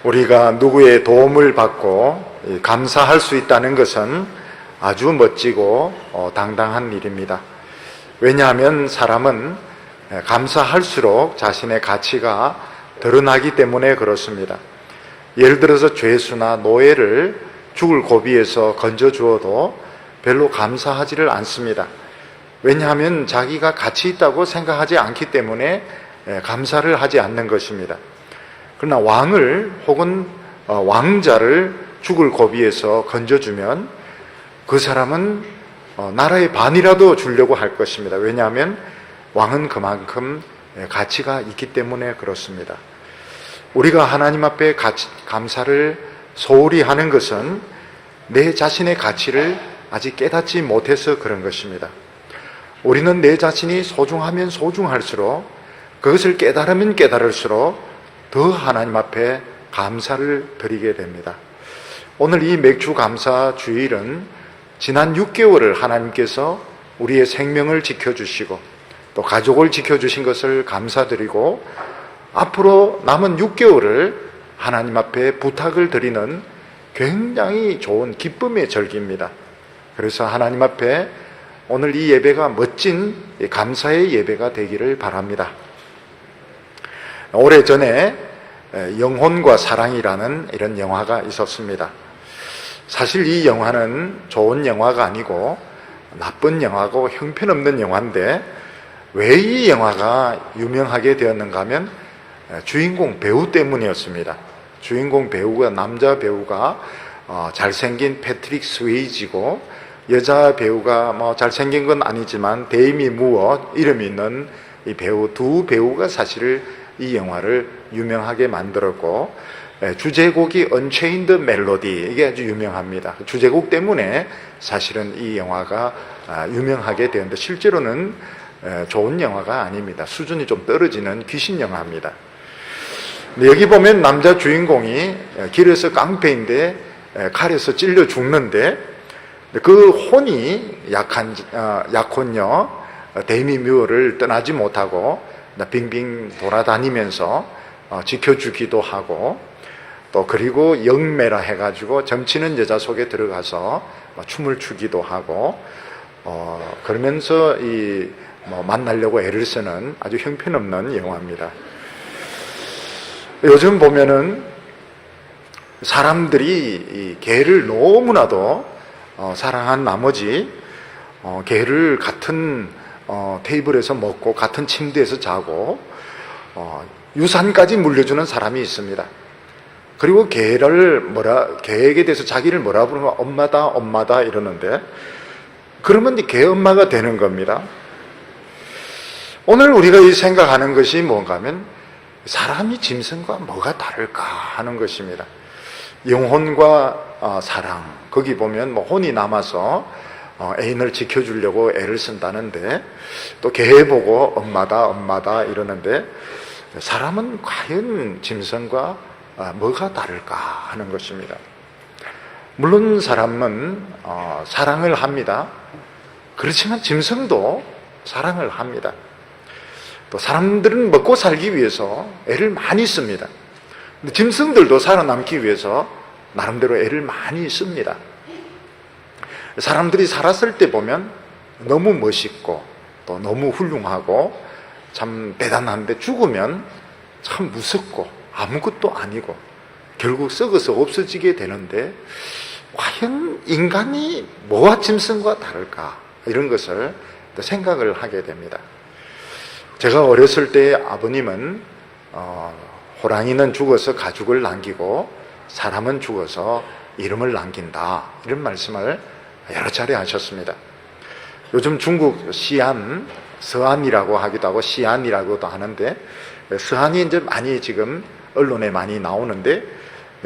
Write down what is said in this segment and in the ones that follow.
우리가 누구의 도움을 받고 감사할 수 있다는 것은 아주 멋지고 당당한 일입니다. 왜냐하면 사람은 감사할수록 자신의 가치가 드러나기 때문에 그렇습니다. 예를 들어서 죄수나 노예를 죽을 고비에서 건져주어도 별로 감사하지를 않습니다. 왜냐하면 자기가 가치 있다고 생각하지 않기 때문에 감사를 하지 않는 것입니다. 그러나 왕을 혹은 왕자를 죽을 고비에서 건져주면 그 사람은 나라의 반이라도 주려고 할 것입니다. 왜냐하면 왕은 그만큼 가치가 있기 때문에 그렇습니다. 우리가 하나님 앞에 감사를 소홀히 하는 것은 내 자신의 가치를 아직 깨닫지 못해서 그런 것입니다. 우리는 내 자신이 소중하면 소중할수록, 그것을 깨달으면 깨달을수록 더 하나님 앞에 감사를 드리게 됩니다. 오늘 이 맥주 감사 주일은 지난 6개월을 하나님께서 우리의 생명을 지켜주시고 또 가족을 지켜주신 것을 감사드리고, 앞으로 남은 6개월을 하나님 앞에 부탁을 드리는 굉장히 좋은 기쁨의 절기입니다. 그래서 하나님 앞에 오늘 이 예배가 멋진 감사의 예배가 되기를 바랍니다. 오래전에 영혼과 사랑이라는 이런 영화가 있었습니다. 사실 이 영화는 좋은 영화가 아니고 나쁜 영화고 형편없는 영화인데, 왜 이 영화가 유명하게 되었는가 하면 주인공 배우 때문이었습니다. 주인공 배우가, 남자 배우가 잘생긴 패트릭 스웨이지고, 여자 배우가 잘생긴 건 아니지만 데이미 무어 이름이 있는 이 배우, 두 배우가 사실 이 영화를 유명하게 만들었고, 주제곡이 Unchained Melody, 이게 아주 유명합니다. 주제곡 때문에 사실은 이 영화가 유명하게 되었는데, 실제로는 좋은 영화가 아닙니다. 수준이 좀 떨어지는 귀신 영화입니다. 여기 보면 남자 주인공이 길에서 깡패인데 칼에서 찔려 죽는데, 그 혼이 약혼녀 데이미 뮤어를 떠나지 못하고 빙빙 돌아다니면서 지켜주기도 하고, 또 그리고 영매라 해가지고 점치는 여자 속에 들어가서 춤을 추기도 하고, 그러면서 만나려고 애를 쓰는 아주 형편없는 영화입니다. 요즘 보면은 사람들이 이 개를 너무나도 사랑한 나머지 개를 같은 테이블에서 먹고 같은 침대에서 자고 유산까지 물려주는 사람이 있습니다. 그리고 개에게 대해서 자기를 뭐라 부르면 엄마다 엄마다 이러는데, 그러면 개 엄마가 되는 겁니다. 오늘 우리가 생각하는 것이 뭔가 하면 사람이 짐승과 뭐가 다를까 하는 것입니다. 영혼과 사랑, 거기 보면 혼이 남아서 애인을 지켜주려고 애를 쓴다는데, 또 개 보고 엄마다 엄마다 이러는데, 사람은 과연 짐승과 뭐가 다를까 하는 것입니다. 물론 사람은 사랑을 합니다. 그렇지만 짐승도 사랑을 합니다. 또 사람들은 먹고 살기 위해서 애를 많이 씁니다. 근데 짐승들도 살아남기 위해서 나름대로 애를 많이 씁니다. 사람들이 살았을 때 보면 너무 멋있고 또 너무 훌륭하고 참 대단한데, 죽으면 참 무섭고 아무것도 아니고 결국 썩어서 없어지게 되는데, 과연 인간이 뭐와 짐승과 다를까, 이런 것을 생각을 하게 됩니다. 제가 어렸을 때 아버님은 호랑이는 죽어서 가죽을 남기고 사람은 죽어서 이름을 남긴다, 이런 말씀을 여러 차례 하셨습니다. 요즘 중국 시안, 서안이라고 하기도 하고 시안이라고도 하는데, 서안이 이제 많이 지금 언론에 많이 나오는데,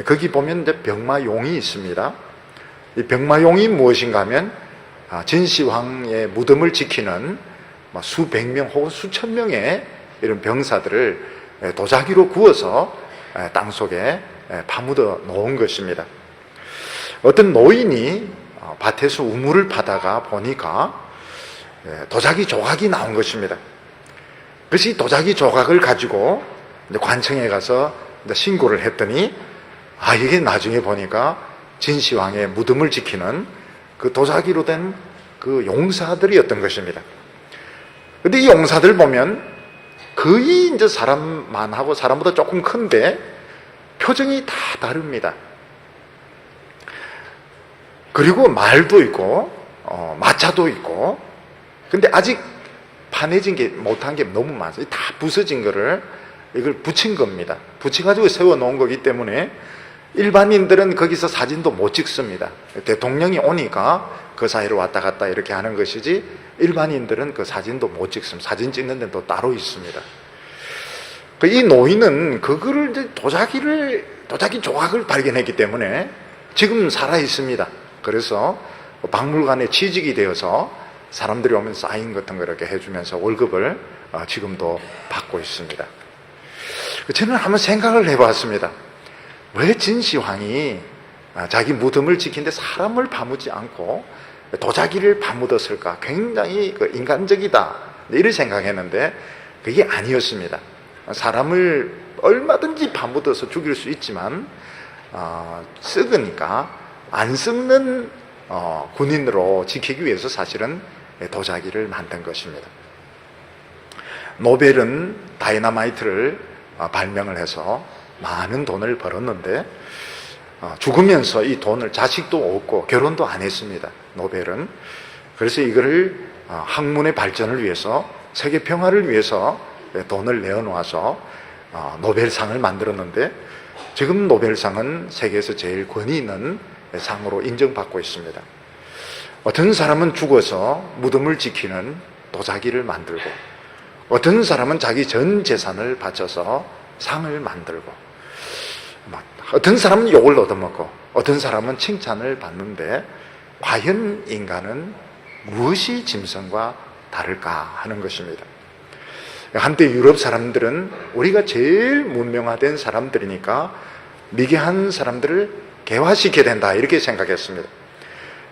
거기 보면 이제 병마용이 있습니다. 이 병마용이 무엇인가 하면 진시황의 무덤을 지키는 수백 명 혹은 수천 명의 이런 병사들을 도자기로 구워서 땅속에 파묻어 놓은 것입니다. 어떤 노인이 밭에서 우물을 파다가 보니까 도자기 조각이 나온 것입니다. 그래서 이 도자기 조각을 가지고 관청에 가서 신고를 했더니 이게 나중에 보니까 진시황의 무덤을 지키는 그 도자기로 된 그 용사들이었던 것입니다. 근데 이 용사들 보면 거의 이제 사람만 하고 사람보다 조금 큰데 표정이 다 다릅니다. 그리고 말도 있고 마차도 있고, 근데 아직 판해진 게 못한 게 너무 많아요. 다 부서진 거를 이걸 붙인 겁니다. 붙여가지고 세워놓은 거기 때문에 일반인들은 거기서 사진도 못 찍습니다. 대통령이 오니까 그 사이를 왔다 갔다 이렇게 하는 것이지, 일반인들은 그 사진도 못 찍습니다. 사진 찍는 데는 또 따로 있습니다. 이 노인은 그거를 이제 도자기 조각을 발견했기 때문에 지금 살아 있습니다. 그래서 박물관에 취직이 되어서 사람들이 오면 사인 같은 거 이렇게 해주면서 월급을 지금도 받고 있습니다. 저는 한번 생각을 해봤습니다. 왜 진시황이 자기 무덤을 지키는데 사람을 파묻지 않고 도자기를 파묻었을까? 굉장히 인간적이다, 이런 생각했는데 그게 아니었습니다. 사람을 얼마든지 파묻어서 죽일 수 있지만 썩으니까 안 썩는 군인으로 지키기 위해서 사실은 도자기를 만든 것입니다. 노벨은 다이너마이트를 발명을 해서 많은 돈을 벌었는데 죽으면서 이 돈을, 자식도 없고 결혼도 안 했습니다, 노벨은. 그래서 이거를 학문의 발전을 위해서, 세계 평화를 위해서 돈을 내어놓아서 노벨상을 만들었는데, 지금 노벨상은 세계에서 제일 권위 있는 상으로 인정받고 있습니다. 어떤 사람은 죽어서 무덤을 지키는 도자기를 만들고, 어떤 사람은 자기 전 재산을 바쳐서 상을 만들고, 어떤 사람은 욕을 얻어먹고 어떤 사람은 칭찬을 받는데, 과연 인간은 무엇이 짐승과 다를까 하는 것입니다. 한때 유럽 사람들은 우리가 제일 문명화된 사람들이니까 미개한 사람들을 개화시켜야 된다, 이렇게 생각했습니다.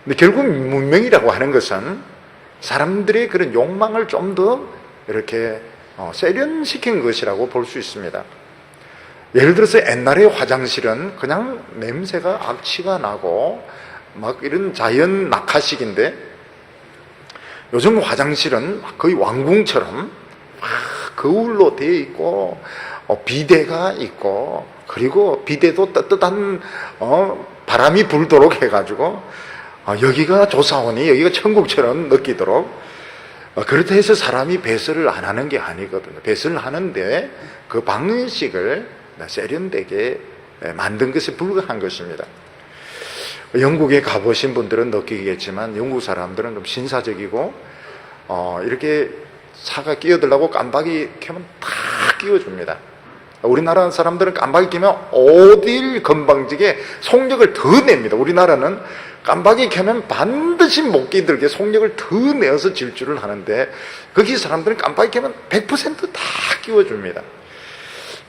근데 결국 문명이라고 하는 것은 사람들의 그런 욕망을 좀 더 이렇게 세련시킨 것이라고 볼 수 있습니다. 예를 들어서 옛날의 화장실은 그냥 냄새가 악취가 나고 막 이런 자연 낙하식인데, 요즘 화장실은 거의 왕궁처럼 거울로 되어 있고 비데가 있고, 그리고 비데도 따뜻한 바람이 불도록 해가지고 여기가 조사원이 여기가 천국처럼 느끼도록, 그렇다 해서 사람이 배설을 안 하는 게 아니거든요. 배설을 하는데 그 방식을 세련되게 만든 것에 불과한 것입니다. 영국에 가보신 분들은 느끼겠지만 영국 사람들은 좀 신사적이고 이렇게 차가 끼어들라고 깜빡이 켜면 다 끼워줍니다. 우리나라 사람들은 깜빡이 켜면 어딜 건방지게 속력을 더 냅니다. 우리나라는 깜빡이 켜면 반드시 못 끼들게 속력을 더 내어서 질주를 하는데, 거기 사람들은 깜빡이 켜면 100% 다 끼워줍니다.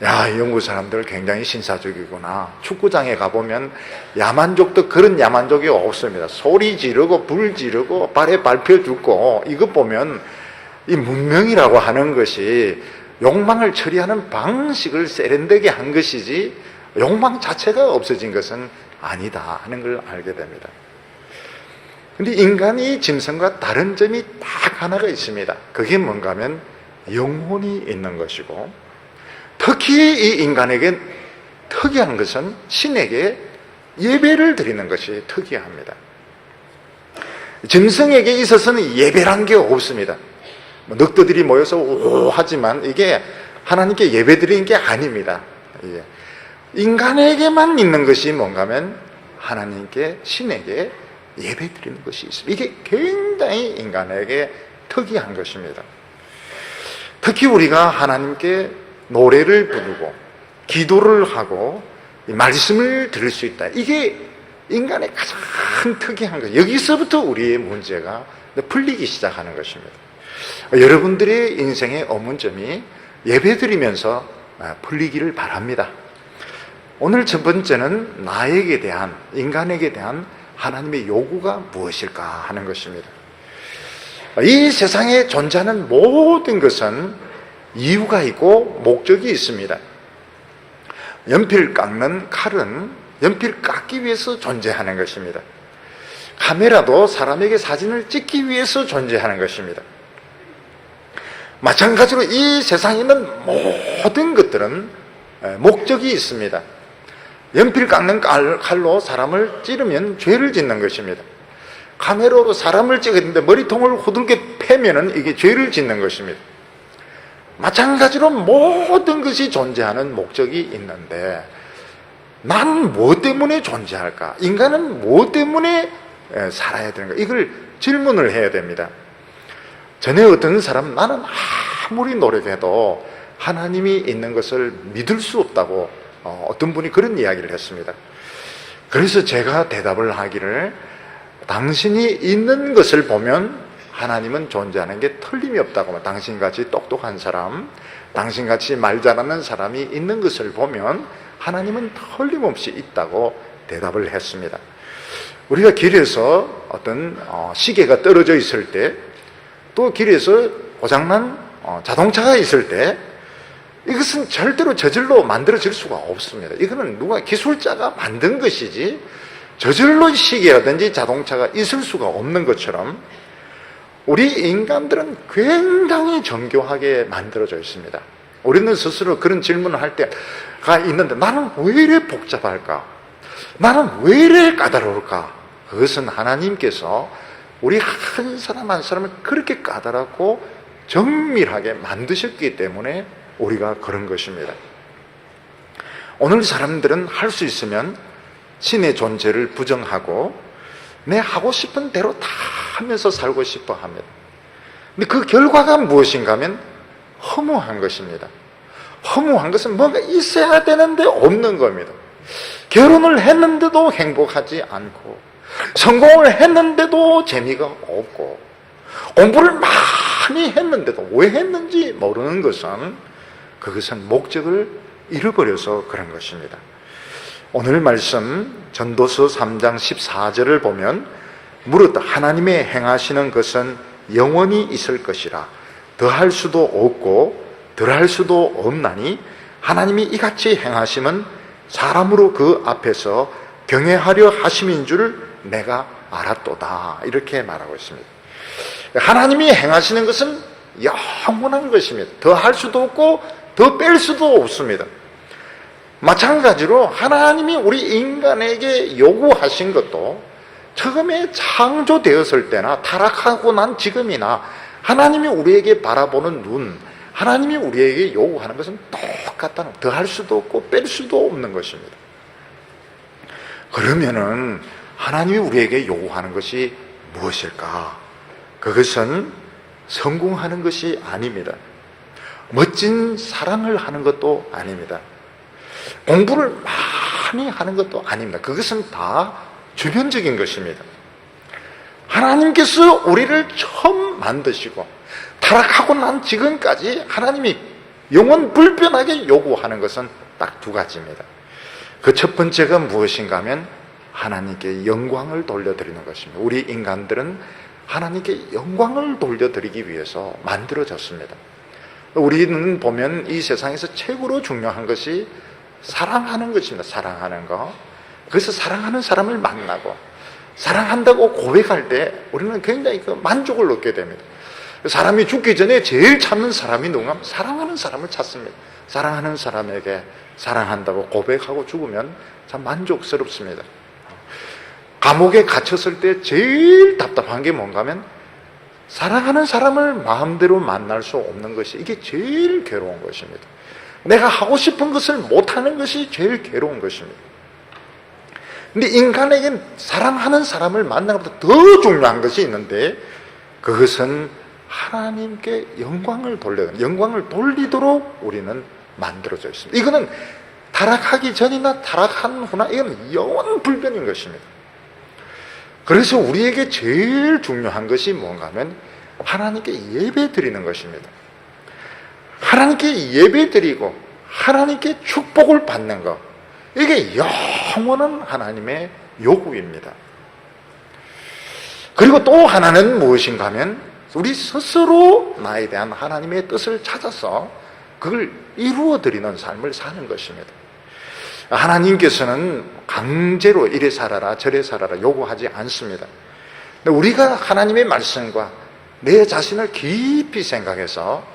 야, 영국 사람들 굉장히 신사적이구나. 축구장에 가보면 야만족도 그런 야만족이 없습니다. 소리 지르고 불 지르고 발에 밟혀 죽고, 이것 보면 이 문명이라고 하는 것이 욕망을 처리하는 방식을 세련되게 한 것이지 욕망 자체가 없어진 것은 아니다 하는 걸 알게 됩니다. 근데 인간이 짐승과 다른 점이 딱 하나가 있습니다. 그게 뭔가 하면 영혼이 있는 것이고, 특히 이 인간에게 특이한 것은 신에게 예배를 드리는 것이 특이합니다. 짐승에게 있어서는 예배란 게 없습니다. 늑대들이 모여서 오 하지만 이게 하나님께 예배 드리는 게 아닙니다. 인간에게만 있는 것이 뭔가 하면 하나님께, 신에게 예배 드리는 것이 있습니다. 이게 굉장히 인간에게 특이한 것입니다. 특히 우리가 하나님께 노래를 부르고 기도를 하고 말씀을 들을 수 있다, 이게 인간의 가장 특이한 것. 여기서부터 우리의 문제가 풀리기 시작하는 것입니다. 여러분들의 인생의 어문점이 예배드리면서 풀리기를 바랍니다. 오늘 첫 번째는 나에게 대한, 인간에게 대한 하나님의 요구가 무엇일까 하는 것입니다. 이 세상에 존재하는 모든 것은 이유가 있고 목적이 있습니다. 연필 깎는 칼은 연필 깎기 위해서 존재하는 것입니다. 카메라도 사람에게 사진을 찍기 위해서 존재하는 것입니다. 마찬가지로 이 세상에 있는 모든 것들은 목적이 있습니다. 연필 깎는 칼로 사람을 찌르면 죄를 짓는 것입니다. 카메라로 사람을 찍었는데 머리통을 후들게 패면은 이게 죄를 짓는 것입니다. 마찬가지로 모든 것이 존재하는 목적이 있는데 나는 뭐 때문에 존재할까? 인간은 뭐 때문에 살아야 되는가? 이걸 질문을 해야 됩니다. 전에 어떤 사람, 나는 아무리 노력해도 하나님이 있는 것을 믿을 수 없다고 어떤 분이 그런 이야기를 했습니다. 그래서 제가 대답을 하기를, 당신이 있는 것을 보면 하나님은 존재하는 게 틀림이 없다고. 당신같이 똑똑한 사람, 당신같이 말 잘하는 사람이 있는 것을 보면 하나님은 틀림없이 있다고 대답을 했습니다. 우리가 길에서 어떤 시계가 떨어져 있을 때, 또 길에서 고장난 자동차가 있을 때, 이것은 절대로 저절로 만들어질 수가 없습니다. 이거는 누가 기술자가 만든 것이지 저절로 시계라든지 자동차가 있을 수가 없는 것처럼 우리 인간들은 굉장히 정교하게 만들어져 있습니다. 우리는 스스로 그런 질문을 할 때가 있는데, 나는 왜 이래 복잡할까? 나는 왜 이래 까다로울까? 그것은 하나님께서 우리 한 사람 한 사람을 그렇게 까다롭고 정밀하게 만드셨기 때문에 우리가 그런 것입니다. 오늘 사람들은 할 수 있으면 신의 존재를 부정하고 내 하고 싶은 대로 다 하면서 살고 싶어 합니다. 근데 그 결과가 무엇인가 하면 허무한 것입니다. 허무한 것은 뭔가 있어야 되는데 없는 겁니다. 결혼을 했는데도 행복하지 않고, 성공을 했는데도 재미가 없고, 공부를 많이 했는데도 왜 했는지 모르는 것은, 그것은 목적을 잃어버려서 그런 것입니다. 오늘 말씀 전도서 3장 14절을 보면, 무릇 하나님의 행하시는 것은 영원히 있을 것이라 더할 수도 없고 덜할 수도 없나니 하나님이 이같이 행하심은 사람으로 그 앞에서 경외하려 하심인 줄 내가 알았도다. 이렇게 말하고 있습니다. 하나님이 행하시는 것은 영원한 것입니다. 더할 수도 없고 더 뺄 수도 없습니다. 마찬가지로 하나님이 우리 인간에게 요구하신 것도 처음에 창조되었을 때나 타락하고 난 지금이나 하나님이 우리에게 바라보는 눈, 하나님이 우리에게 요구하는 것은 똑같다는, 더할 수도 없고 뺄 수도 없는 것입니다. 그러면은 하나님이 우리에게 요구하는 것이 무엇일까? 그것은 성공하는 것이 아닙니다. 멋진 사랑을 하는 것도 아닙니다. 공부를 많이 하는 것도 아닙니다. 그것은 다 주변적인 것입니다. 하나님께서 우리를 처음 만드시고 타락하고 난 지금까지 하나님이 영원 불변하게 요구하는 것은 딱 두 가지입니다. 그 첫 번째가 무엇인가 하면 하나님께 영광을 돌려드리는 것입니다. 우리 인간들은 하나님께 영광을 돌려드리기 위해서 만들어졌습니다. 우리는 보면 이 세상에서 최고로 중요한 것이 사랑하는 것입니다. 사랑하는 거. 그래서 사랑하는 사람을 만나고 사랑한다고 고백할 때 우리는 굉장히 그 만족을 얻게 됩니다. 사람이 죽기 전에 제일 찾는 사람이 누군가? 사랑하는 사람을 찾습니다. 사랑하는 사람에게 사랑한다고 고백하고 죽으면 참 만족스럽습니다. 감옥에 갇혔을 때 제일 답답한 게 뭔가 하면 사랑하는 사람을 마음대로 만날 수 없는 것이, 이게 제일 괴로운 것입니다. 내가 하고 싶은 것을 못하는 것이 제일 괴로운 것입니다. 근데 인간에겐 사랑하는 사람을 만나는 것보다 더 중요한 것이 있는데, 그것은 하나님께 영광을 돌리도록 우리는 만들어져 있습니다. 이거는 타락하기 전이나 타락한 후나 이건 영원 불변인 것입니다. 그래서 우리에게 제일 중요한 것이 뭔가 하면 하나님께 예배 드리는 것입니다. 하나님께 예배 드리고 하나님께 축복을 받는 것, 이게 영원한 하나님의 요구입니다. 그리고 또 하나는 무엇인가 하면 우리 스스로 나에 대한 하나님의 뜻을 찾아서 그걸 이루어 드리는 삶을 사는 것입니다. 하나님께서는 강제로 이래 살아라 저래 살아라 요구하지 않습니다. 근데 우리가 하나님의 말씀과 내 자신을 깊이 생각해서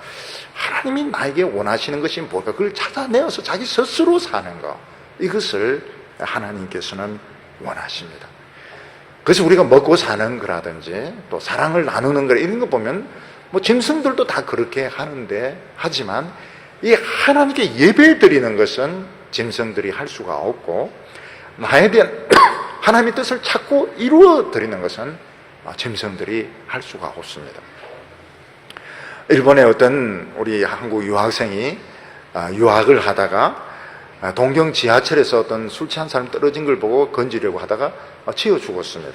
하나님이 나에게 원하시는 것이 뭘까, 그걸 찾아내어서 자기 스스로 사는 것, 이것을 하나님께서는 원하십니다. 그래서 우리가 먹고 사는 거라든지 또 사랑을 나누는 거, 이런 거 보면 뭐 짐승들도 다 그렇게 하는데, 하지만 이 하나님께 예배 드리는 것은 짐승들이 할 수가 없고, 나에 대한 하나님의 뜻을 찾고 이루어 드리는 것은 짐승들이 할 수가 없습니다. 일본의 어떤 우리 한국 유학생이 유학을 하다가 동경 지하철에서 어떤 술 취한 사람 떨어진 걸 보고 건지려고 하다가 치여 죽었습니다.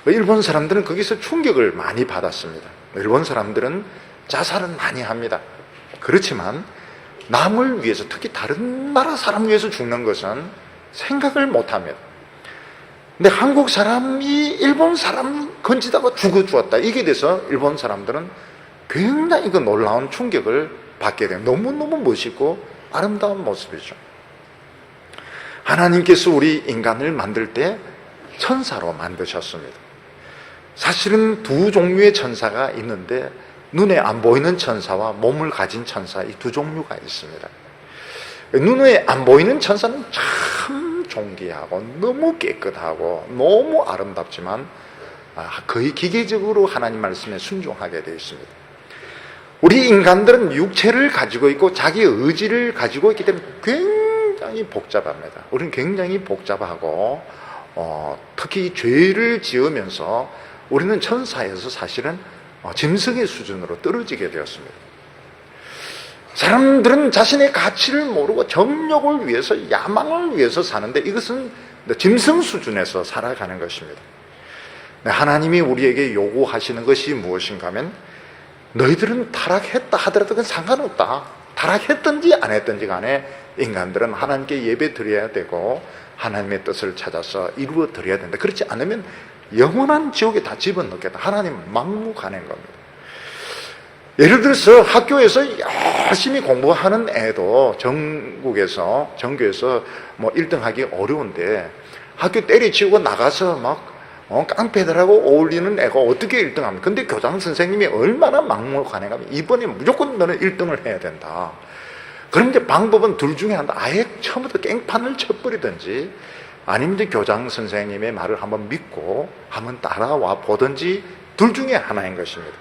일본 사람들은 거기서 충격을 많이 받았습니다. 일본 사람들은 자살은 많이 합니다. 그렇지만 남을 위해서, 특히 다른 나라 사람 위해서 죽는 것은 생각을 못합니다. 근데 한국 사람이 일본 사람 건지다가 죽었다, 이게 돼서 일본 사람들은 굉장히 그 놀라운 충격을 받게 돼요. 너무너무 멋있고 아름다운 모습이죠. 하나님께서 우리 인간을 만들 때 천사로 만드셨습니다. 사실은 두 종류의 천사가 있는데, 눈에 안 보이는 천사와 몸을 가진 천사, 이 두 종류가 있습니다. 눈에 안 보이는 천사는 참 존귀하고 너무 깨끗하고 너무 아름답지만 거의 기계적으로 하나님 말씀에 순종하게 되어 있습니다. 우리 인간들은 육체를 가지고 있고 자기 의지를 가지고 있기 때문에 굉장히 복잡합니다. 우리는 굉장히 복잡하고 특히 죄를 지으면서 우리는 천사에서 사실은 짐승의 수준으로 떨어지게 되었습니다. 사람들은 자신의 가치를 모르고 정욕을 위해서, 야망을 위해서 사는데, 이것은 짐승 수준에서 살아가는 것입니다. 하나님이 우리에게 요구하시는 것이 무엇인가 하면, 너희들은 타락했다 하더라도 그건 상관없다. 타락했든지 안 했든지 간에 인간들은 하나님께 예배 드려야 되고 하나님의 뜻을 찾아서 이루어 드려야 된다. 그렇지 않으면 영원한 지옥에 다 집어넣겠다. 하나님 막무가내인 겁니다. 예를 들어서 학교에서 열심히 공부하는 애도 전교에서 뭐 1등 하기 어려운데, 학교 때리치우고 나가서 막 깡패들하고 어울리는 애가 어떻게 1등 합니까? 근데 교장 선생님이 얼마나 막무가내가, 이번에 무조건 너는 1등을 해야 된다. 그럼 이제 방법은 둘 중에 하나, 아예 처음부터 깽판을 쳐버리든지, 아니면 이제 교장 선생님의 말을 한번 믿고 한번 따라와 보든지, 둘 중에 하나인 것입니다.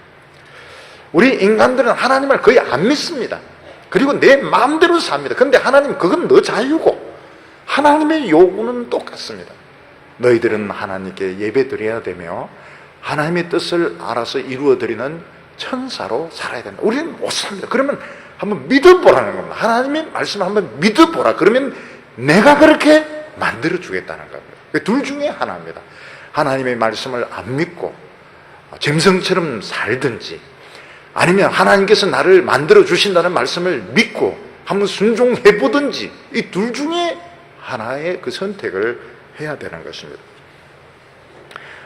우리 인간들은 하나님을 거의 안 믿습니다. 그리고 내 마음대로 삽니다. 그런데 하나님, 그건 너 자유고, 하나님의 요구는 똑같습니다. 너희들은 하나님께 예배 드려야 되며 하나님의 뜻을 알아서 이루어 드리는 천사로 살아야 된다. 우리는 못 삽니다. 그러면 한번 믿어보라는 겁니다. 하나님의 말씀을 한번 믿어보라. 그러면 내가 그렇게 만들어 주겠다는 겁니다. 둘 중에 하나입니다. 하나님의 말씀을 안 믿고 짐승처럼 살든지, 아니면 하나님께서 나를 만들어 주신다는 말씀을 믿고 한번 순종해 보든지, 이 둘 중에 하나의 그 선택을 해야 되는 것입니다.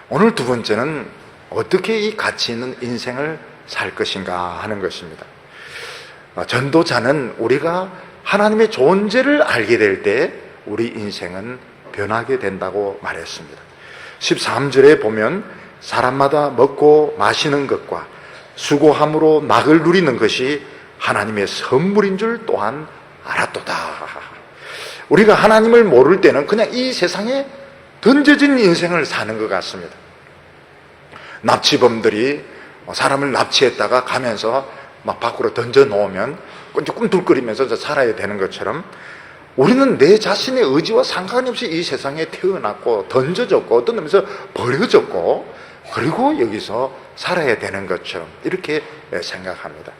오늘 두 번째는 어떻게 이 가치 있는 인생을 살 것인가 하는 것입니다. 전도자는 우리가 하나님의 존재를 알게 될 때 우리 인생은 변하게 된다고 말했습니다. 13절에 보면 사람마다 먹고 마시는 것과 수고함으로 낙을 누리는 것이 하나님의 선물인 줄 또한 알았도다. 우리가 하나님을 모를 때는 그냥 이 세상에 던져진 인생을 사는 것 같습니다. 납치범들이 사람을 납치했다가 가면서 막 밖으로 던져 놓으면 꿈틀거리면서 살아야 되는 것처럼, 우리는 내 자신의 의지와 상관이 없이 이 세상에 태어났고 던져졌고 어떤 점에서 버려졌고, 그리고 여기서 살아야 되는 것처럼 이렇게 생각합니다.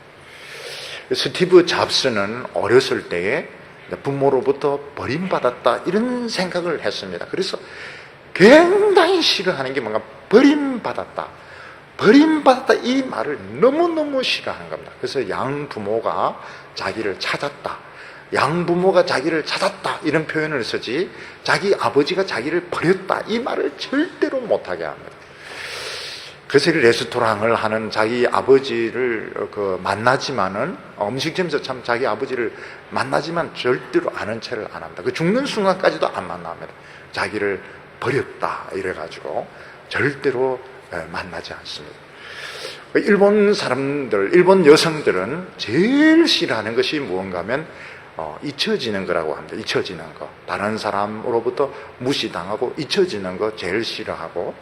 스티브 잡스는 어렸을 때에 부모로부터 버림받았다, 이런 생각을 했습니다. 그래서 굉장히 싫어하는 게 뭔가 버림받았다, 이 말을 너무너무 싫어하는 겁니다. 그래서 양부모가 자기를 찾았다, 이런 표현을 쓰지, 자기 아버지가 자기를 버렸다, 이 말을 절대로 못하게 합니다. 그래서 레스토랑을 하는 자기 아버지를 만나지만은, 음식점에서 참 자기 아버지를 만나지만 절대로 아는 체를 안 합니다. 그 죽는 순간까지도 안 만납니다. 자기를 버렸다 이래가지고 절대로 만나지 않습니다. 일본 사람들, 일본 여성들은 제일 싫어하는 것이 무언가 하면 잊혀지는 거라고 합니다. 잊혀지는 거. 다른 사람으로부터 무시당하고 잊혀지는 거 제일 싫어하고,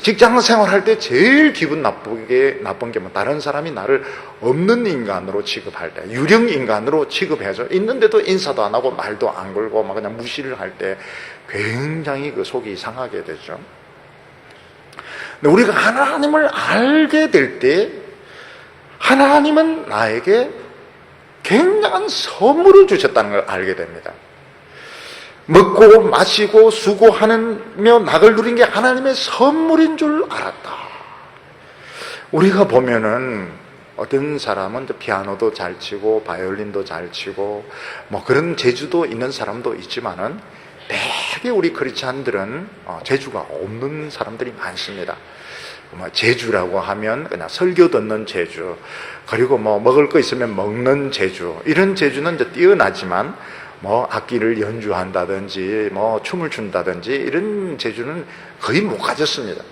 직장 생활할 때 제일 기분 나쁜 게 뭐 다른 사람이 나를 없는 인간으로 취급할 때, 유령 인간으로 취급해서 있는데도 인사도 안 하고 말도 안 걸고 막 그냥 무시를 할 때 굉장히 그 속이 상하게 되죠. 근데 우리가 하나님을 알게 될 때 하나님은 나에게 굉장한 선물을 주셨다는 걸 알게 됩니다. 먹고 마시고 수고하며 낙을 누린 게 하나님의 선물인 줄 알았다. 우리가 보면은 어떤 사람은 피아노도 잘 치고 바이올린도 잘 치고 뭐 그런 재주도 있는 사람도 있지만은 되게 우리 크리스찬들은 재주가 없는 사람들이 많습니다. 재주라고 하면 그냥 설교 듣는 재주, 그리고 뭐 먹을 거 있으면 먹는 재주, 이런 재주는 이제 뛰어나지만 뭐 악기를 연주한다든지 뭐 춤을 춘다든지 이런 재주는 거의 못 가졌습니다.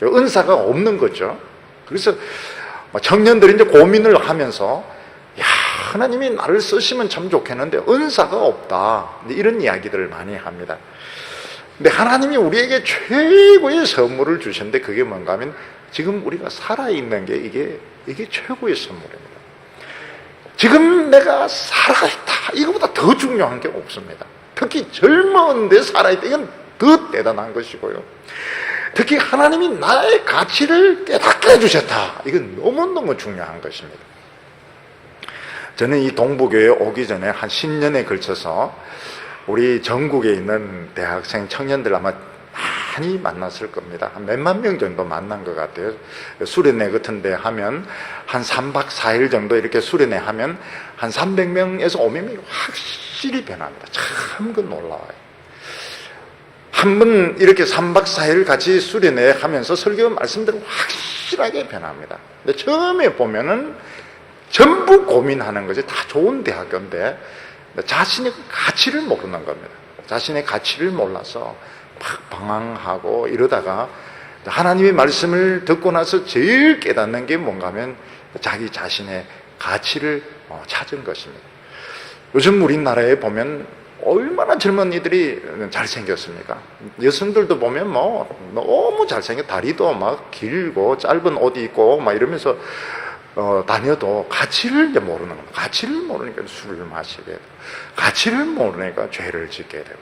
은사가 없는 거죠. 그래서 청년들이 이제 고민을 하면서, 야, 하나님이 나를 쓰시면 참 좋겠는데 은사가 없다, 이런 이야기들을 많이 합니다. 근데 하나님이 우리에게 최고의 선물을 주셨는데 그게 뭔가 하면 지금 우리가 살아있는 게 이게 최고의 선물입니다. 지금 내가 살아있다, 이거보다 더 중요한 게 없습니다. 특히 젊은데 살아있다, 이건 더 대단한 것이고요. 특히 하나님이 나의 가치를 깨닫게 해주셨다, 이건 너무너무 중요한 것입니다. 저는 이 동부교회에 오기 전에 한 10년에 걸쳐서 우리 전국에 있는 대학생 청년들 아마 많이 만났을 겁니다. 한 몇만 명 정도 만난 것 같아요. 수련회 같은 데 하면 한 3박 4일 정도 이렇게 수련회 하면 한 300명에서 500명이 확실히 변합니다. 참 그 놀라워요. 한 번 이렇게 3박 4일 같이 수련회 하면서 설교 말씀대로 확실하게 변합니다. 근데 처음에 보면은 전부 고민하는 거지. 다 좋은 대학교인데 자신의 가치를 모르는 겁니다. 자신의 가치를 몰라서 막 방황하고 이러다가 하나님의 말씀을 듣고 나서 제일 깨닫는 게 뭔가 하면 자기 자신의 가치를 찾은 것입니다. 요즘 우리나라에 보면 얼마나 젊은이들이 잘생겼습니까? 여성들도 보면 뭐 너무 잘생겨, 다리도 막 길고 짧은 옷 입고 막 이러면서 다녀도 가치를 이제 모르는 겁니다. 가치를 모르니까 술을 마시게 되고, 가치를 모르니까 죄를 짓게 되고.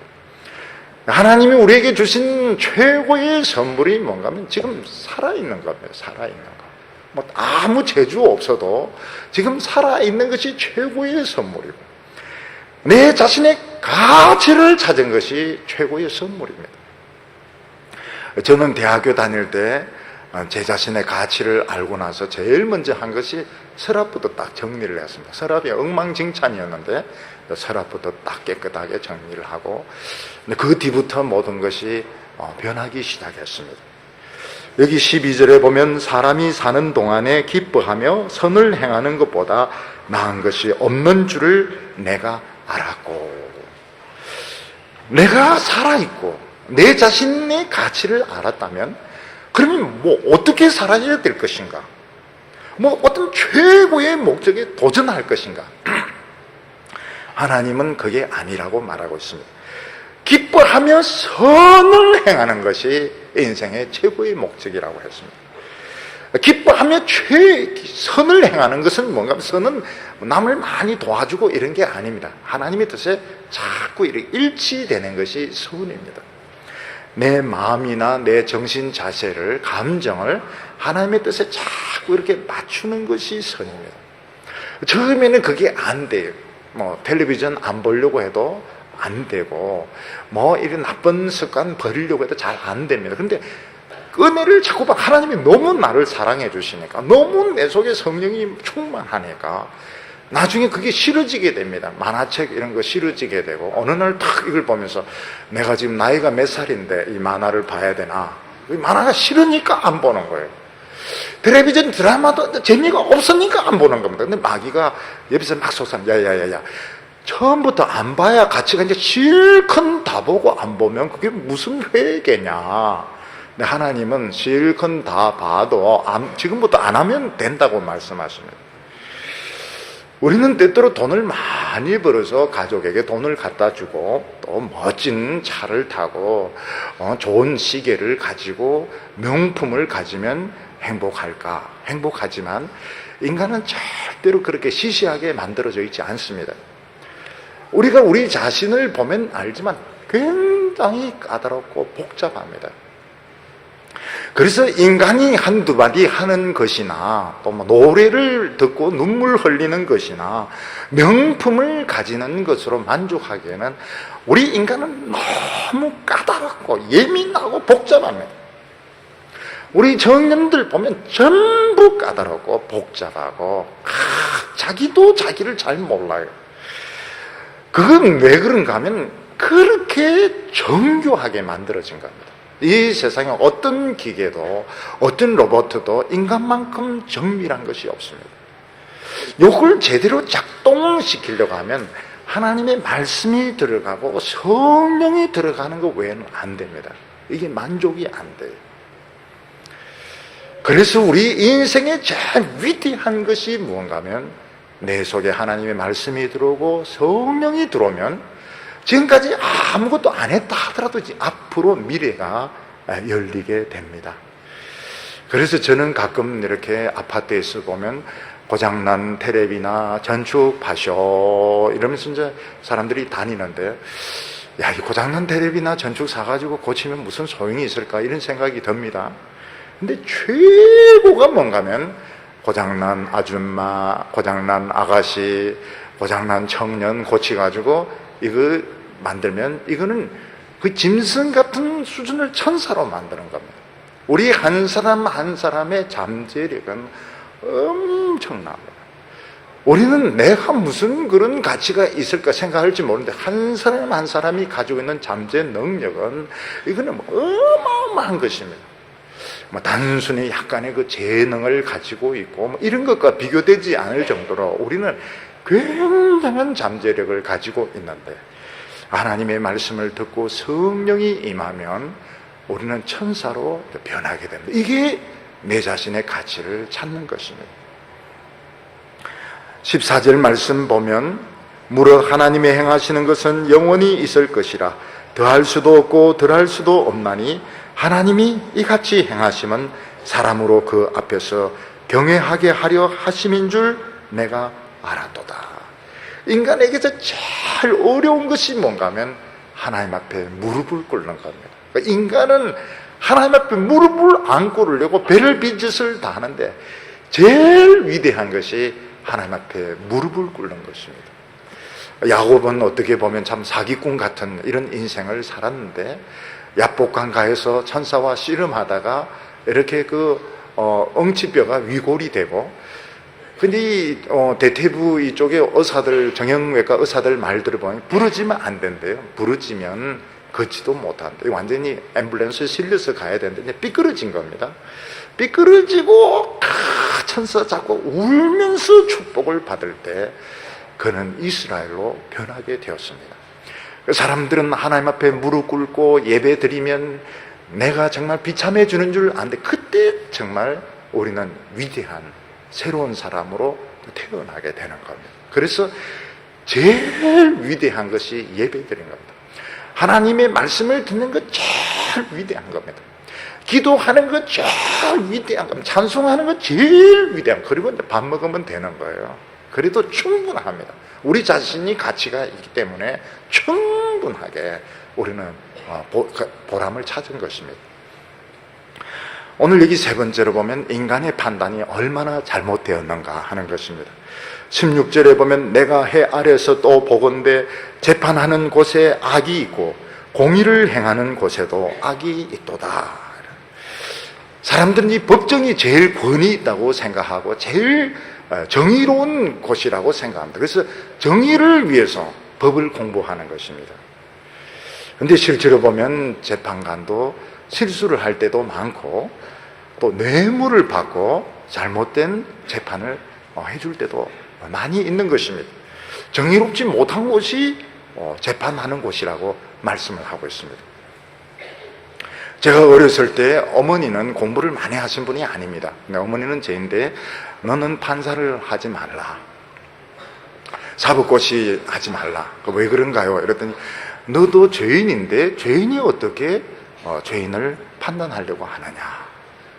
하나님이 우리에게 주신 최고의 선물이 뭔가 하면 지금 살아있는 겁니다. 살아있는 거. 뭐 아무 재주 없어도 지금 살아있는 것이 최고의 선물이고, 내 자신의 가치를 찾은 것이 최고의 선물입니다. 저는 대학교 다닐 때 제 자신의 가치를 알고 나서 제일 먼저 한 것이 서랍부터 딱 정리를 했습니다. 서랍이 엉망진창이었는데 서랍부터 딱 깨끗하게 정리를 하고, 그 뒤부터 모든 것이 변하기 시작했습니다. 여기 12절에 보면 사람이 사는 동안에 기뻐하며 선을 행하는 것보다 나은 것이 없는 줄을 내가 알았고, 내가 살아있고 내 자신의 가치를 알았다면 그러면 뭐 어떻게 살아야 될 것인가? 뭐 어떤 최고의 목적에 도전할 것인가? 하나님은 그게 아니라고 말하고 있습니다. 기뻐하며 선을 행하는 것이 인생의 최고의 목적이라고 했습니다. 기뻐하며 선을 행하는 것은 뭔가, 선은 남을 많이 도와주고 이런 게 아닙니다. 하나님의 뜻에 자꾸 이렇게 일치되는 것이 선입니다. 내 마음이나 내 정신 자세를, 감정을 하나님의 뜻에 자꾸 이렇게 맞추는 것이 선입니다. 처음에는 그게 안 돼요. 뭐 텔레비전 안 보려고 해도 안 되고, 뭐 이런 나쁜 습관 버리려고 해도 잘 안 됩니다. 근데 은혜를 자꾸 봐. 하나님이 너무 나를 사랑해 주시니까, 너무 내 속에 성령이 충만하니까 나중에 그게 싫어지게 됩니다. 만화책 이런 거 싫어지게 되고, 어느 날 탁 이걸 보면서 내가 지금 나이가 몇 살인데 이 만화를 봐야 되나? 이 만화가 싫으니까 안 보는 거예요. 텔레비전 드라마도 재미가 없으니까 안 보는 겁니다. 근데 마귀가 옆에서 막 솟아내. 야야야야, 처음부터 안 봐야 가치가 이제 실컷 다 보고 안 보면 그게 무슨 회개냐. 근데 하나님은 실컷 다 봐도 지금부터 안 하면 된다고 말씀하십니다. 우리는 때때로 돈을 많이 벌어서 가족에게 돈을 갖다 주고 또 멋진 차를 타고 좋은 시계를 가지고 명품을 가지면 행복할까? 행복하지만 인간은 절대로 그렇게 시시하게 만들어져 있지 않습니다. 우리가 우리 자신을 보면 알지만 굉장히 까다롭고 복잡합니다. 그래서 인간이 한두 마디 하는 것이나 또 뭐 노래를 듣고 눈물 흘리는 것이나 명품을 가지는 것으로 만족하기에는 우리 인간은 너무 까다롭고 예민하고 복잡합니다. 우리 청년들 보면 전부 까다롭고 복잡하고 자기도 자기를 잘 몰라요. 그건 왜 그런가 하면 그렇게 정교하게 만들어진 겁니다. 이 세상에 어떤 기계도 어떤 로봇도 인간만큼 정밀한 것이 없습니다. 이걸 제대로 작동시키려고 하면 하나님의 말씀이 들어가고 성령이 들어가는 것 외에는 안 됩니다. 이게 만족이 안 돼요. 그래서 우리 인생의 제일 위대한 것이 무언가 하면 내 속에 하나님의 말씀이 들어오고 성령이 들어오면 지금까지 아무것도 안 했다 하더라도 앞으로 미래가 열리게 됩니다. 그래서 저는 가끔 이렇게 아파트에서 보면 고장난 텔레비나 전축 파쇼 이러면서 이제 사람들이 다니는데, 야, 이 고장난 텔레비나 전축 사가지고 고치면 무슨 소용이 있을까 이런 생각이 듭니다. 근데 최고가 뭔가 하면 고장난 아줌마, 고장난 아가씨, 고장난 청년 고치가지고 이거 만들면 이거는 그 짐승 같은 수준을 천사로 만드는 겁니다. 우리 한 사람 한 사람의 잠재력은 엄청납니다. 우리는 내가 무슨 그런 가치가 있을까 생각할지 모르는데 한 사람 한 사람이 가지고 있는 잠재 능력은 이거는 어마어마한 것입니다. 단순히 약간의 그 재능을 가지고 있고 이런 것과 비교되지 않을 정도로 우리는 굉장한 잠재력을 가지고 있는데 하나님의 말씀을 듣고 성령이 임하면 우리는 천사로 변하게 됩니다. 이게 내 자신의 가치를 찾는 것입니다. 14절 말씀 보면 무릇 하나님이 행하시는 것은 영원히 있을 것이라 더할 수도 없고 덜할 수도 없나니 하나님이 이같이 행하심은 사람으로 그 앞에서 경외하게 하려 하심인 줄 내가 알았도다. 인간에게서 제일 어려운 것이 뭔가 하면 하나님 앞에 무릎을 꿇는 겁니다. 그러니까 인간은 하나님 앞에 무릎을 안 꿇으려고 별을 빈짓을 다 하는데 제일 위대한 것이 하나님 앞에 무릎을 꿇는 것입니다. 야곱은 어떻게 보면 참 사기꾼 같은 이런 인생을 살았는데 야복강가에서 천사와 씨름하다가 이렇게 엉치뼈가 위골이 되고, 근데 대퇴부 이쪽에 의사들, 정형외과 의사들 말 들어보면 부러지면 안 된대요. 부러지면 걷지도 못한대요. 완전히 앰뷸런스에 실려서 가야 되는데 삐끄러진 겁니다. 삐끄러지고 천사 잡고 울면서 축복을 받을 때 그는 이스라엘로 변하게 되었습니다. 사람들은 하나님 앞에 무릎 꿇고 예배 드리면 내가 정말 비참해 주는 줄 아는데 그때 정말 우리는 위대한 새로운 사람으로 태어나게 되는 겁니다. 그래서 제일 위대한 것이 예배 드리는 겁니다. 하나님의 말씀을 듣는 것 제일 위대한 겁니다. 기도하는 것 제일 위대한 겁니다. 찬송하는 것 제일 위대한 겁니다. 그리고 이제 밥 먹으면 되는 거예요. 그래도 충분합니다. 우리 자신이 가치가 있기 때문에 충분하게 우리는 보람을 찾은 것입니다. 오늘 여기 세 번째로 보면 인간의 판단이 얼마나 잘못되었는가 하는 것입니다. 16절에 보면 내가 해 아래에서 또 보건대 재판하는 곳에 악이 있고 공의를 행하는 곳에도 악이 있도다. 사람들은 이 법정이 제일 권위 있다고 생각하고 제일 정의로운 곳이라고 생각합니다. 그래서 정의를 위해서 법을 공부하는 것입니다. 그런데 실제로 보면 재판관도 실수를 할 때도 많고 또 뇌물을 받고 잘못된 재판을 해줄 때도 많이 있는 것입니다. 정의롭지 못한 곳이 재판하는 곳이라고 말씀을 하고 있습니다. 제가 어렸을 때 어머니는 공부를 많이 하신 분이 아닙니다. 근데 어머니는 제인데 너는 판사를 하지 말라, 사법고시 하지 말라. 왜 그런가요? 이랬더니 너도 죄인인데 죄인이 어떻게 죄인을 판단하려고 하느냐.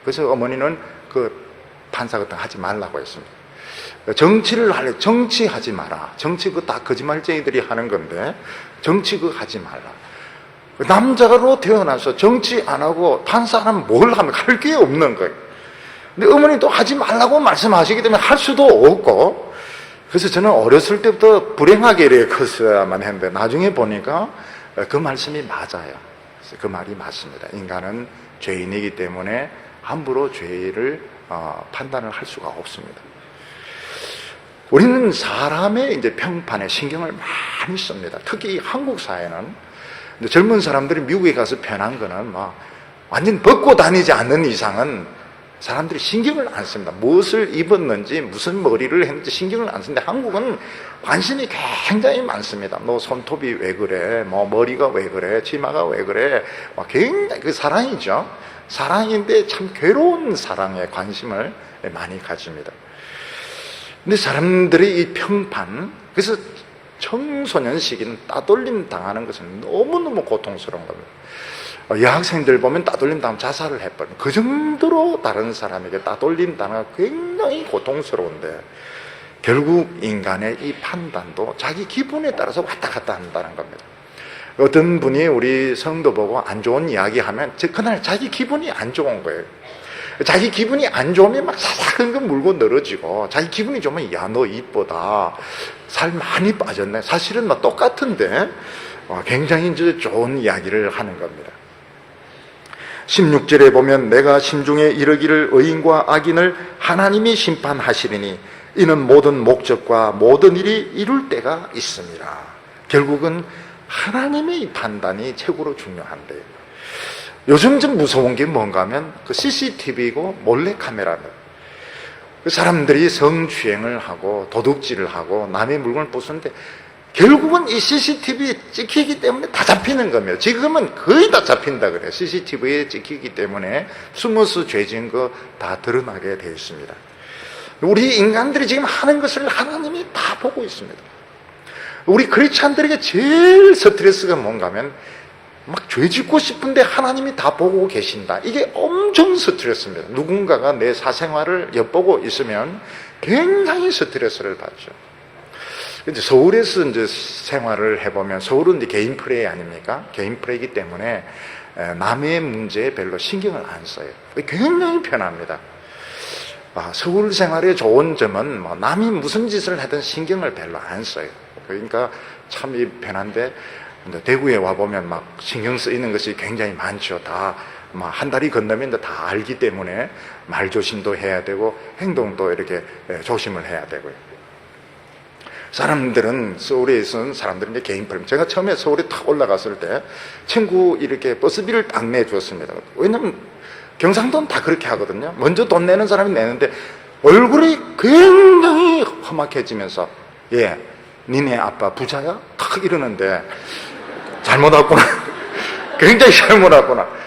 그래서 어머니는 그 판사 같은 거 하지 말라고 했습니다. 정치하지 마라. 정치 그거 다 거짓말쟁이들이 하는 건데 정치 그거 하지 말라. 남자로 태어나서 정치 안 하고 판사는 뭘 하면 할 게 없는 거예요. 근데 어머니도 하지 말라고 말씀하시기 때문에 할 수도 없고, 그래서 저는 어렸을 때부터 불행하게 이렇게 컸어야만 했는데 나중에 보니까 그 말씀이 맞아요. 그래서 그 말이 맞습니다. 인간은 죄인이기 때문에 함부로 죄를 판단을 할 수가 없습니다. 우리는 사람의 이제 평판에 신경을 많이 씁니다. 특히 한국 사회는 젊은 사람들이 미국에 가서 편한 거는 완전 벗고 다니지 않는 이상은 사람들이 신경을 안 씁니다. 무엇을 입었는지 무슨 머리를 했는지 신경을 안 쓰는데 한국은 관심이 굉장히 많습니다. 너 손톱이 왜 그래, 머리가 왜 그래, 치마가 왜 그래, 굉장히 그 사랑이죠. 사랑인데 참 괴로운 사랑에 관심을 많이 가집니다. 근데 사람들의 이 평판, 그래서 청소년 시기는 따돌림 당하는 것은 너무너무 고통스러운 겁니다. 여학생들 보면 따돌림 당하면 자살을 해버려요. 그 정도로 다른 사람에게 따돌림 당하는 굉장히 고통스러운데 결국 인간의 이 판단도 자기 기분에 따라서 왔다 갔다 한다는 겁니다. 어떤 분이 우리 성도 보고 안 좋은 이야기 하면 그날 자기 기분이 안 좋은 거예요. 자기 기분이 안 좋으면 막 사사건건 물고 늘어지고, 자기 기분이 좋으면 야 너 이쁘다, 살 많이 빠졌네, 사실은 똑같은데 굉장히 이제 좋은 이야기를 하는 겁니다. 16절에 보면 내가 심중에 이르기를 의인과 악인을 하나님이 심판하시리니 이는 모든 목적과 모든 일이 이룰 때가 있습니다. 결국은 하나님의 판단이 최고로 중요한데요. 요즘 좀 무서운 게 뭔가 하면 그 CCTV고 몰래카메라입니다. 사람들이 성추행을 하고 도둑질을 하고 남의 물건을 부수는데 결국은 이 CCTV에 찍히기 때문에 다 잡히는 겁니다. 지금은 거의 다 잡힌다 그래요. CCTV에 찍히기 때문에 숨어서 죄진 거 다 드러나게 되어 있습니다. 우리 인간들이 지금 하는 것을 하나님이 다 보고 있습니다. 우리 크리스찬들에게 제일 스트레스가 뭔가 하면 막 죄 짓고 싶은데 하나님이 다 보고 계신다. 이게 엄청 스트레스입니다. 누군가가 내 사생활을 엿보고 있으면 굉장히 스트레스를 받죠. 이제 서울에서 이제 생활을 해보면 서울은 이제 개인 프레이 아닙니까? 개인 프레이기 때문에 남의 문제에 별로 신경을 안 써요. 굉장히 편합니다. 서울 생활의 좋은 점은 남이 무슨 짓을 하든 신경을 별로 안 써요. 그러니까 참 편한데 대구에 와보면 막 신경 쓰이는 것이 굉장히 많죠. 다 한 달이 건너면 다 알기 때문에 말조심도 해야 되고 행동도 이렇게 조심을 해야 되고요. 사람들은 서울에서는 사람들은 이제 개인 프레임. 제가 처음에 서울에 탁 올라갔을 때 친구 이렇게 버스비를 딱 내주었습니다. 왜냐면 경상도는 다 그렇게 하거든요. 먼저 돈 내는 사람이 내는데 얼굴이 굉장히 험악해지면서 니네 아빠 부자야? 탁 이러는데 잘못 왔구나. 굉장히 잘못 왔구나.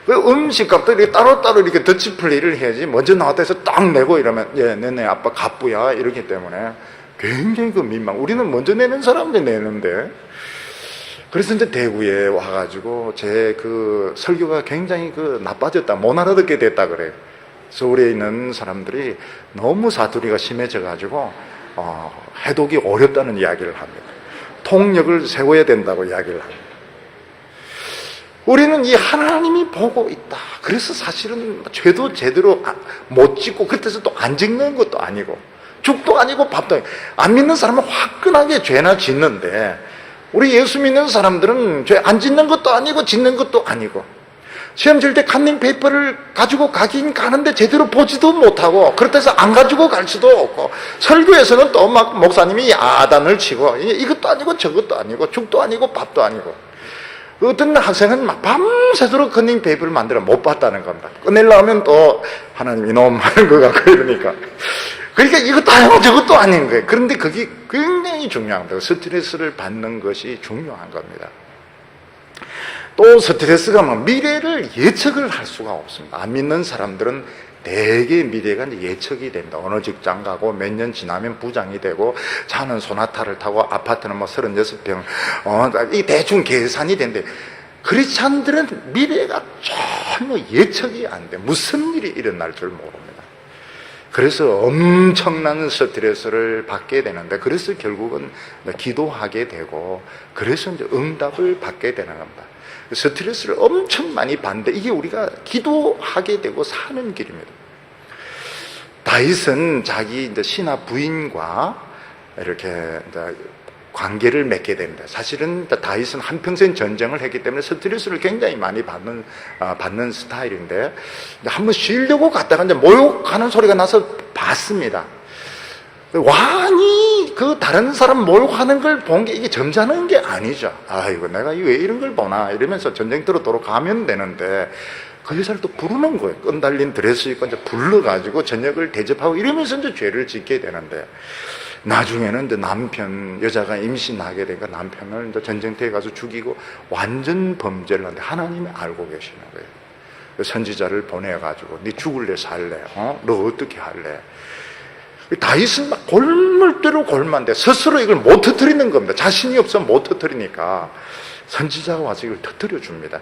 그 음식값도 이렇게 따로따로 이렇게 더치플레이를 해야지 먼저 나왔다 해서 딱 내고 이러면 너네 아빠 갑부야 이러기 때문에 굉장히 그 민망. 우리는 먼저 내는 사람들이 내는데. 그래서 이제 대구에 와가지고 제 그 설교가 굉장히 나빠졌다, 못 알아듣게 됐다 그래요. 서울에 있는 사람들이 너무 사투리가 심해져가지고 해독이 어렵다는 이야기를 합니다. 통역을 세워야 된다고 이야기를 합니다. 우리는 이 하나님이 보고 있다. 그래서 사실은 죄도 제대로 못 짓고 그때서 또 안 짓는 것도 아니고 죽도 아니고 밥도 아니고, 안 믿는 사람은 화끈하게 죄나 짓는데 우리 예수 믿는 사람들은 죄 안 짓는 것도 아니고 짓는 것도 아니고 시험 칠 때 컨닝 페이퍼를 가지고 가긴 가는데 제대로 보지도 못하고 그렇다 해서 안 가지고 갈 수도 없고 설교에서는 또 막 목사님이 야단을 치고 이것도 아니고 저것도 아니고 죽도 아니고 밥도 아니고 어떤 학생은 막 밤새도록 커닝 페이퍼를 만들어 못 봤다는 겁니다. 끝내려면 또 하나님 이놈 하는 것 같고 이러니까. 그러니까 이것도 아니고 저것도 아닌 거예요. 그런데 그게 굉장히 중요한 거예요. 스트레스를 받는 것이 중요한 겁니다. 또 스트레스가 뭐 미래를 예측을 할 수가 없습니다. 안 믿는 사람들은 대개 미래가 예측이 됩니다. 어느 직장 가고 몇 년 지나면 부장이 되고 차는 소나타를 타고 아파트는 뭐 36평 이 대충 계산이 된대. 크리스찬들은 미래가 전혀 예측이 안 돼. 무슨 일이 일어날 줄 모릅니다. 그래서 엄청난 스트레스를 받게 되는데, 그래서 결국은 기도하게 되고, 그래서 이제 응답을 받게 되는 겁니다. 스트레스를 엄청 많이 받는데 이게 우리가 기도하게 되고 사는 길입니다. 다윗은 자기 이제 신하 부인과 이렇게 이제 관계를 맺게 됩니다. 사실은 다윗은 한평생 전쟁을 했기 때문에 스트레스를 굉장히 많이 받는 스타일인데, 한번 쉬려고 갔다가 이제 모욕하는 소리가 나서 봤습니다. 완히 그 다른 사람 모욕하는 걸 본 게 이게 점잖은 게 아니죠. 아이고 내가 왜 이런 걸 보나 이러면서 전쟁터로 돌아가면 되는데, 그 여자를 또 부르는 거예요. 끈 달린 드레스 입고 이제 불러가지고 저녁을 대접하고 이러면서 이제 죄를 짓게 되는데, 나중에는 이제 여자가 임신하게 되니까 남편을 이제 전쟁터에 가서 죽이고 완전 범죄를 하는데 하나님이 알고 계시는 거예요. 선지자를 보내가지고 네 죽을래 살래? 너 어떻게 할래? 다윗은 막 골물대로 골만데 스스로 이걸 못 터뜨리는 겁니다. 자신이 없으면 못 터뜨리니까 선지자가 와서 이걸 터뜨려 줍니다.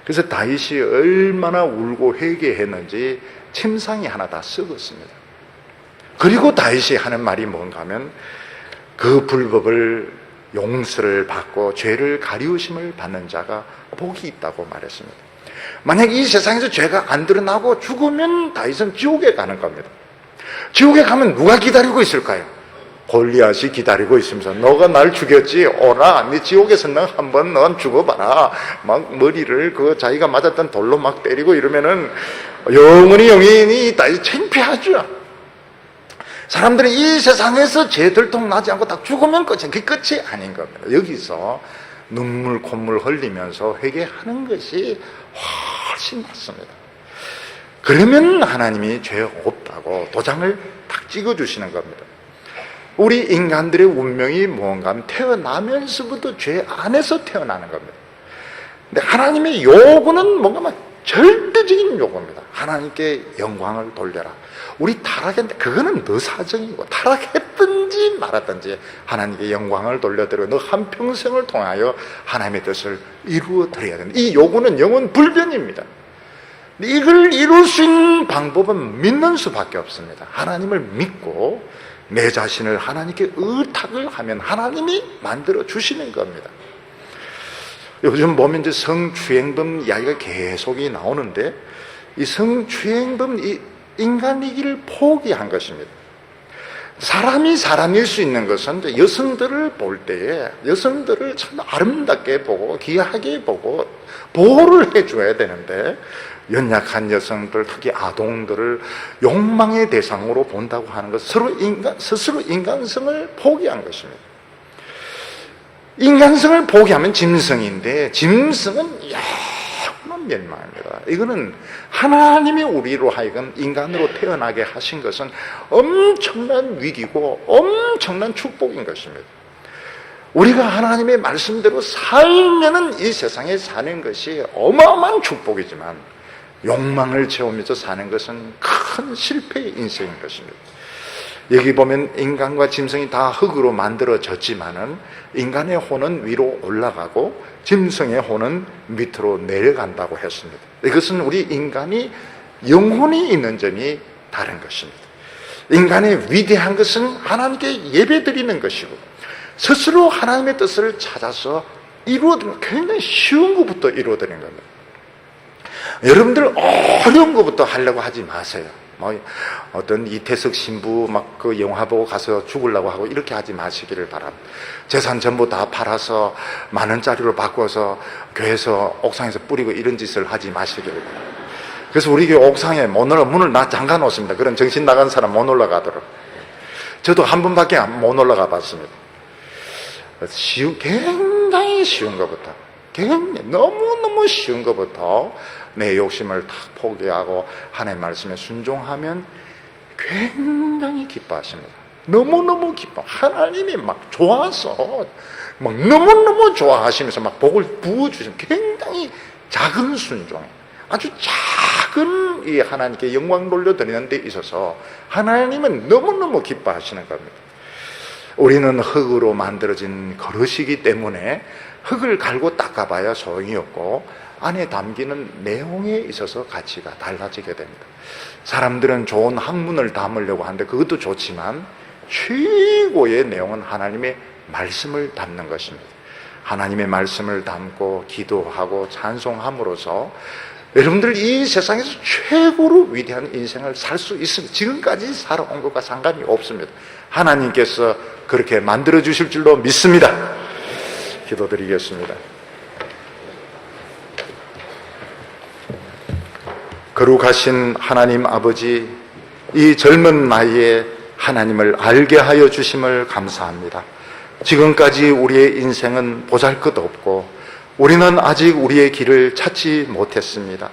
그래서 다윗이 얼마나 울고 회개했는지 침상이 하나 다 썩었습니다. 그리고 다윗이 하는 말이 뭔가 하면, 그 불법을 용서를 받고 죄를 가리우심을 받는 자가 복이 있다고 말했습니다. 만약 이 세상에서 죄가 안 드러나고 죽으면 다윗은 지옥에 가는 겁니다. 지옥에 가면 누가 기다리고 있을까요? 골리앗이 기다리고 있으면서 너가 날 죽였지? 오라, 네 지옥에서 너 한번 넌 죽어봐라. 막 머리를 자기가 맞았던 돌로 막 때리고 이러면은 영원히 다윗이 창피하죠. 사람들이 이 세상에서 죄 들통 나지 않고 딱 죽으면 끝이, 그게 끝이 아닌 겁니다. 여기서 눈물 콧물 흘리면서 회개하는 것이 훨씬 낫습니다. 그러면 하나님이 죄 없다고 도장을 딱 찍어주시는 겁니다. 우리 인간들의 운명이 뭔가 하면 태어나면서부터 죄 안에서 태어나는 겁니다. 근데 하나님의 요구는 뭔가 막 절대적인 요구입니다. 하나님께 영광을 돌려라. 우리 타락했는데 그거는 너 사정이고, 타락했든지 말았든지 하나님께 영광을 돌려드리고 너 한평생을 통하여 하나님의 뜻을 이루어 드려야 된다. 이 요구는 영원 불변입니다. 이걸 이룰 수 있는 방법은 믿는 수밖에 없습니다. 하나님을 믿고 내 자신을 하나님께 의탁을 하면 하나님이 만들어 주시는 겁니다. 요즘 보면 이제 성추행범 이야기가 계속이 나오는데, 이 성추행범 인간이기를 포기한 것입니다. 사람이 사람일 수 있는 것은 여성들을 볼 때에 여성들을 참 아름답게 보고 귀하게 보고 보호를 해줘야 되는데, 연약한 여성들, 특히 아동들을 욕망의 대상으로 본다고 하는 것, 스스로 인간성을 포기한 것입니다. 인간성을 포기하면 짐승인데, 짐승은 영원한 멸망입니다. 이거는 하나님이 우리로 하여금 인간으로 태어나게 하신 것은 엄청난 위기고 엄청난 축복인 것입니다. 우리가 하나님의 말씀대로 살면은 이 세상에 사는 것이 어마어마한 축복이지만, 욕망을 채우면서 사는 것은 큰 실패의 인생인 것입니다. 여기 보면 인간과 짐승이 다 흙으로 만들어졌지만은 인간의 혼은 위로 올라가고 짐승의 혼은 밑으로 내려간다고 했습니다. 이것은 우리 인간이 영혼이 있는 점이 다른 것입니다. 인간의 위대한 것은 하나님께 예배드리는 것이고, 스스로 하나님의 뜻을 찾아서 이루어드리는, 굉장히 쉬운 것부터 이루어드리는 겁니다. 여러분들 어려운 것부터 하려고 하지 마세요. 어떤 이태석 신부 막 그 영화 보고 가서 죽으려고 하고 이렇게 하지 마시기를 바랍니다. 재산 전부 다 팔아서 10,000원짜리로 바꿔서 교회에서 옥상에서 뿌리고 이런 짓을 하지 마시기를 바랍니다. 그래서 우리 교회 옥상에 문을 잠가 놓습니다. 그런 정신 나간 사람 못 올라가도록. 저도 한 번밖에 못 올라가 봤습니다. 굉장히 쉬운 것부터 굉장히 너무너무 쉬운 것부터 내 욕심을 다 포기하고 하나님의 말씀에 순종하면 굉장히 기뻐하십니다. 너무너무 기뻐. 하나님이 막 좋아서 막 너무너무 좋아하시면서 막 복을 부어주시는 굉장히 작은 순종, 아주 작은 이 하나님께 영광 돌려드리는 데 있어서 하나님은 너무너무 기뻐하시는 겁니다. 우리는 흙으로 만들어진 그릇이기 때문에 흙을 갈고 닦아봐야 소용이 없고 안에 담기는 내용에 있어서 가치가 달라지게 됩니다. 사람들은 좋은 학문을 담으려고 하는데 그것도 좋지만 최고의 내용은 하나님의 말씀을 담는 것입니다. 하나님의 말씀을 담고 기도하고 찬송함으로써 여러분들 이 세상에서 최고로 위대한 인생을 살 수 있습니다. 지금까지 살아온 것과 상관이 없습니다. 하나님께서 그렇게 만들어 주실 줄로 믿습니다. 기도드리겠습니다. 거룩하신 하나님 아버지, 이 젊은 나이에 하나님을 알게 하여 주심을 감사합니다. 지금까지 우리의 인생은 보잘것없고 우리는 아직 우리의 길을 찾지 못했습니다.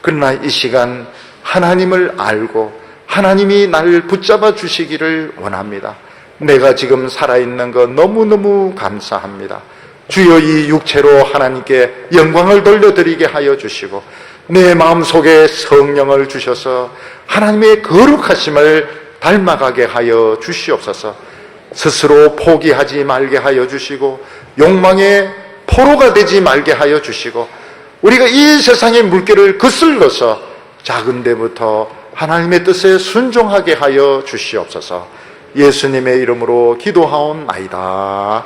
그러나 이 시간 하나님을 알고 하나님이 나를 붙잡아 주시기를 원합니다. 내가 지금 살아있는 것 너무너무 감사합니다. 주여, 이 육체로 하나님께 영광을 돌려드리게 하여 주시고 내 마음속에 성령을 주셔서 하나님의 거룩하심을 닮아가게 하여 주시옵소서. 스스로 포기하지 말게 하여 주시고 욕망의 포로가 되지 말게 하여 주시고 우리가 이 세상의 물결을 거슬러서 작은 데부터 하나님의 뜻에 순종하게 하여 주시옵소서. 예수님의 이름으로 기도하옵나이다.